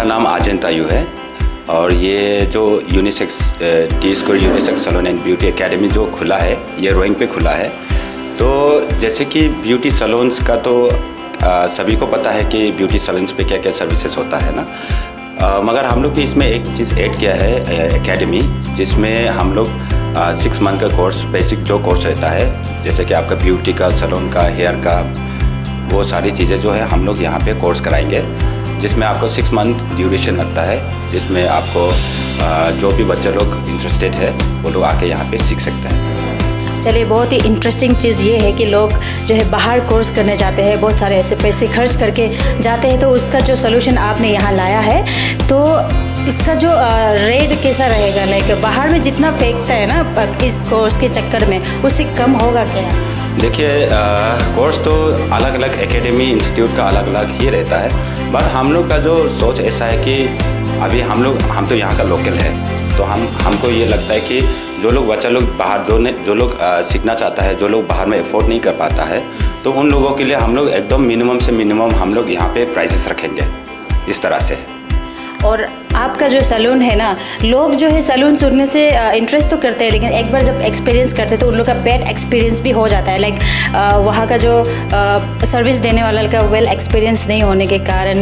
मेरा नाम आजन तायू है और ये जो unisex T square unisex salon and beauty academy जो खुला है ये रोइंग पे खुला है। तो जैसे कि ब्यूटी सैलून्स का तो सभी को पता है कि ब्यूटी सैलून्स पे क्या क्या सर्विसेज होता है ना, मगर हम लोग भी इसमें एक चीज़ ऐड किया है एकेडमी, जिसमें हम लोग 6 मंथ का कोर्स, बेसिक जो कोर्स रहता है जैसे कि आपका ब्यूटी का, सैलून का, हेयर का, वो सारी चीज़ें जो है हम लोग यहाँ पे कोर्स कराएंगे, जिसमें आपको 6 मंथ ड्यूरेशन लगता है, जिसमें आपको जो भी बच्चे लोग इंटरेस्टेड है वो लोग आके यहाँ पे सीख सकते हैं। चलिए, बहुत ही इंटरेस्टिंग चीज़ ये है कि लोग जो है बाहर कोर्स करने जाते हैं, बहुत सारे ऐसे पैसे खर्च करके जाते हैं, तो उसका जो सोल्यूशन आपने यहाँ लाया है, तो इसका जो रेट कैसा रहेगा? लाइक बाहर में जितना फेंकता है ना इस कोर्स के चक्कर में, उससे कम होगा क्या? देखिए, कोर्स तो अलग अलग एकेडमी इंस्टीट्यूट का अलग अलग ही रहता है, बट हम लोग का जो सोच ऐसा है कि अभी हम तो यहाँ का लोकल है, तो हमको ये लगता है कि जो लोग बच्चा लोग बाहर जो लोग सीखना चाहता है, जो लोग बाहर में अफोर्ड नहीं कर पाता है, तो उन लोगों के लिए हम लोग एकदम मिनिमम से मिनिमम हम लोग यहाँ पे प्राइसेस रखेंगे इस तरह से। और आपका जो सैलून है ना, लोग जो है सैलून सुनने से इंटरेस्ट तो करते हैं, लेकिन एक बार जब एक्सपीरियंस करते हैं तो उन लोग का बैड एक्सपीरियंस भी हो जाता है। लाइक वहाँ का जो सर्विस देने वाला का वेल एक्सपीरियंस नहीं होने के कारण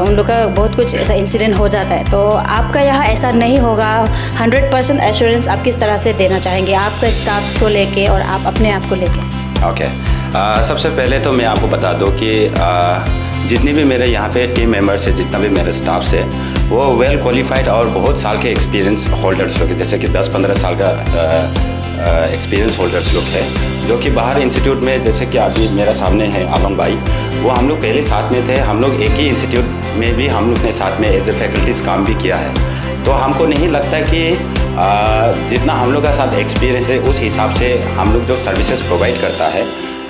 उन लोग का बहुत कुछ ऐसा इंसिडेंट हो जाता है। तो आपका यहाँ ऐसा नहीं होगा, 100% एश्योरेंस आप किस तरह से देना चाहेंगे आपका स्टाफ्स को लेके और आप अपने आप को लेके? ओके, सबसे पहले तो मैं आपको बता दूँ कि जितनी भी मेरे यहाँ पे टीम मेंबर्स है, जितना भी मेरे स्टाफ्स है, वो वेल क्वालिफाइड और बहुत साल के एक्सपीरियंस होल्डर्स लोग हैं, जैसे कि 10-15 साल का एक्सपीरियंस होल्डर्स लोग हैं, जो कि बाहर इंस्टीट्यूट में, जैसे कि अभी मेरा सामने है आलम भाई, वो हम लोग पहले साथ में थे, हम लोग एक ही इंस्टीट्यूट में भी हम लोग ने साथ में एज ए फैकल्टीज़ काम भी किया है। तो हमको नहीं लगता कि जितना हम लोग का साथ एक्सपीरियंस है उस हिसाब से हम लोग जो सर्विसेज प्रोवाइड करता है,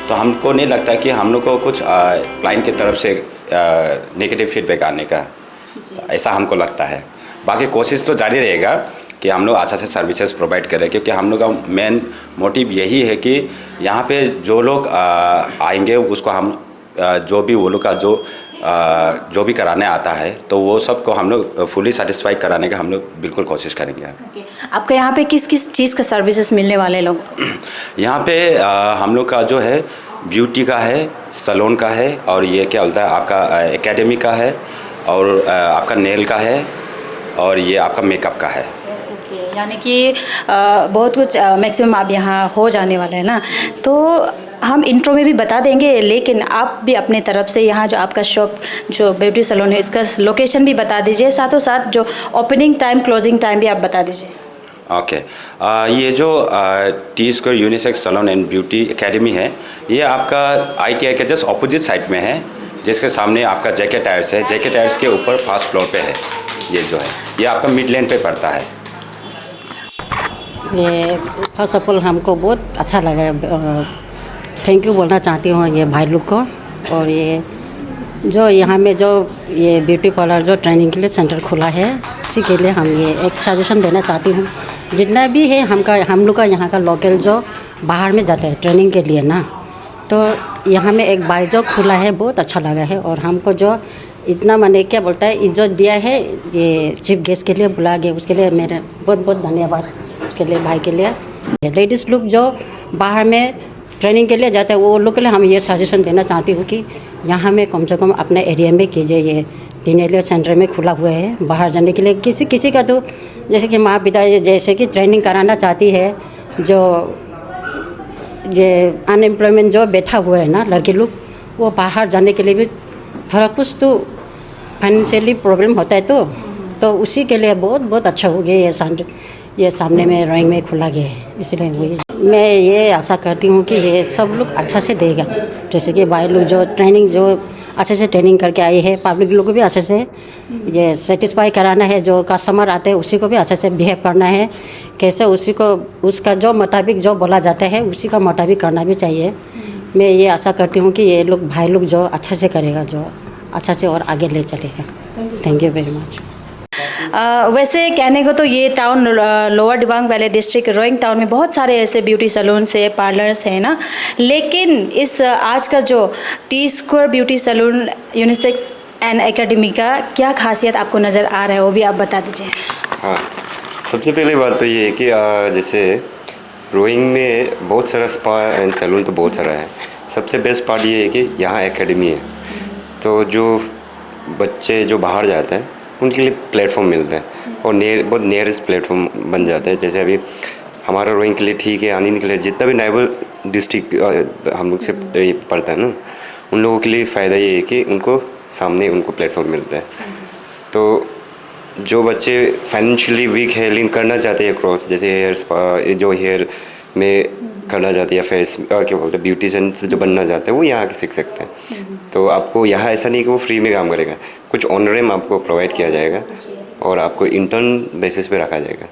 तो हमको नहीं लगता कि हम लोग को कुछ क्लाइंट की तरफ से नेगेटिव फीडबैक आने का, ऐसा हमको लगता है। बाकी कोशिश तो जारी रहेगा कि हम लोग अच्छा से सर्विसेज प्रोवाइड करें, क्योंकि हम लोग का मेन मोटिव यही है कि यहाँ पे जो लोग आएंगे उसको हम जो भी वो लोग का जो भी कराने आता है, तो वो सब को हम लोग फुली सेटिस्फाई कराने का हम लोग बिल्कुल कोशिश करेंगे। आपके यहाँ पे किस किस चीज़ का सर्विसेज मिलने वाले लोग? यहाँ पे हम लोग का जो है ब्यूटी का है, सैलून का है, और ये क्या बोलता है आपका एकेडमी का है, और आपका नेल का है, और ये आपका मेकअप का है। यानी कि बहुत कुछ मैक्सिमम आप यहाँ हो जाने वाले हैं ना। तो हम इंट्रो में भी बता देंगे, लेकिन आप भी अपने तरफ से यहाँ जो आपका शॉप जो ब्यूटी सैलून है इसका लोकेशन भी बता दीजिए, साथों साथ जो ओपनिंग टाइम, क्लोजिंग टाइम भी आप बता दीजिए। ओके, ये जो T square unisex salon and beauty academy है, ये आपका ITI के जस्ट अपोजिट साइड में है, जिसके सामने आपका JK टायर्स है। JK टायर्स के ऊपर फर्स्ट फ्लोर पे है ये जो है, ये आपका मिड लेन पे पड़ता है। ये फर्स्ट ऑफ ऑल हमको बहुत अच्छा लगा, थैंक यू बोलना चाहती हूँ ये भाई लोग को। और ये जो यहाँ में जो ये ब्यूटी पार्लर जो ट्रेनिंग के लिए सेंटर खुला है, उसी के लिए हम ये एक सजेशन देना चाहती हूँ, जितना भी है हम लोग का यहाँ का लोकल जो बाहर में जाता है ट्रेनिंग के लिए ना, तो यहाँ में एक भाई जो खुला है बहुत अच्छा लगा है, और हमको जो इतना मैंने क्या बोलता है इज्जत दिया है, ये चीफ गेस्ट के लिए बुला गया, उसके लिए मेरा बहुत बहुत धन्यवाद उसके लिए, भाई के लिए। लेडीज़ लोग जो बाहर में ट्रेनिंग के लिए जाते हैं, वो लोग के लिए हम ये सजेशन देना चाहती हूँ कि यहाँ में कम से कम अपने एरिया में कीजिए। ये टीनेजर सेंटर में खुला हुआ है, बाहर जाने के लिए किसी का तो जैसे कि माँ पिता जैसे कि ट्रेनिंग कराना चाहती है, जो ये अनएम्प्लॉयमेंट जो बैठा हुआ है ना लड़के लोग, वो बाहर जाने के लिए भी थोड़ा कुछ तो फाइनेंशियली प्रॉब्लम होता है, तो उसी के लिए बहुत बहुत अच्छा हो गया ये सामने में रोइंग में खुला गया है। इसलिए मैं ये आशा करती हूँ कि ये सब लोग अच्छा से देगा, जैसे कि भाई लोग जो ट्रेनिंग जो अच्छे से ट्रेनिंग करके आए हैं, पब्लिक लोग को भी अच्छे से ये सेटिस्फाई कराना है, जो कस्टमर आते हैं उसी को भी अच्छे से बिहेव करना है, कैसे उसी को उसका जो मुताबिक जो बोला जाता है उसी का मुताबिक करना भी चाहिए। मैं ये आशा करती हूँ कि ये लोग भाई लोग जो अच्छे से करेगा, जो अच्छा से और आगे ले चलेगा। Thank you very much. वैसे कहने को तो ये town Lower Dibang Valley district Roing town में बहुत सारे ऐसे ब्यूटी सैलून्स है, पार्लर्स हैं ना, लेकिन इस आज का जो T square beauty salon unisex and academy का क्या खासियत आपको नज़र आ रहा है वो भी आप बता दीजिए। हाँ, सबसे पहले बात तो ये है कि जैसे रोइंग में बहुत सारा स्पा एंड सैलून तो बहुत सारा है। सबसे बेस्ट पार्ट ये है कि यहाँ एकेडमी है, तो जो बच्चे जो बाहर जाते हैं उनके लिए प्लेटफॉर्म मिलता है और बहुत नियरेस्ट प्लेटफॉर्म बन जाता है। जैसे अभी हमारा रोइंग के लिए ठीक है, आने के लिए जितना भी नाइबर डिस्ट्रिक्ट हम लोग से पड़ता है ना, उन लोगों के लिए फ़ायदा ये है कि उनको सामने उनको प्लेटफॉर्म मिलता है। तो जो बच्चे फाइनेंशियली वीक है लेकिन करना चाहते हैं क्रॉस, जैसे हेयर स्पा जो हेयर में करना चाहते हैं या फेस क्या बोलते हैं ब्यूटिशियन जो बनना चाहते हैं वो यहाँ आके सीख सकते हैं। तो आपको यहाँ ऐसा नहीं कि वो फ्री में काम करेगा, कुछ ऑनरेम आपको प्रोवाइड किया जाएगा और आपको इंटर्न बेसिस पे रखा जाएगा।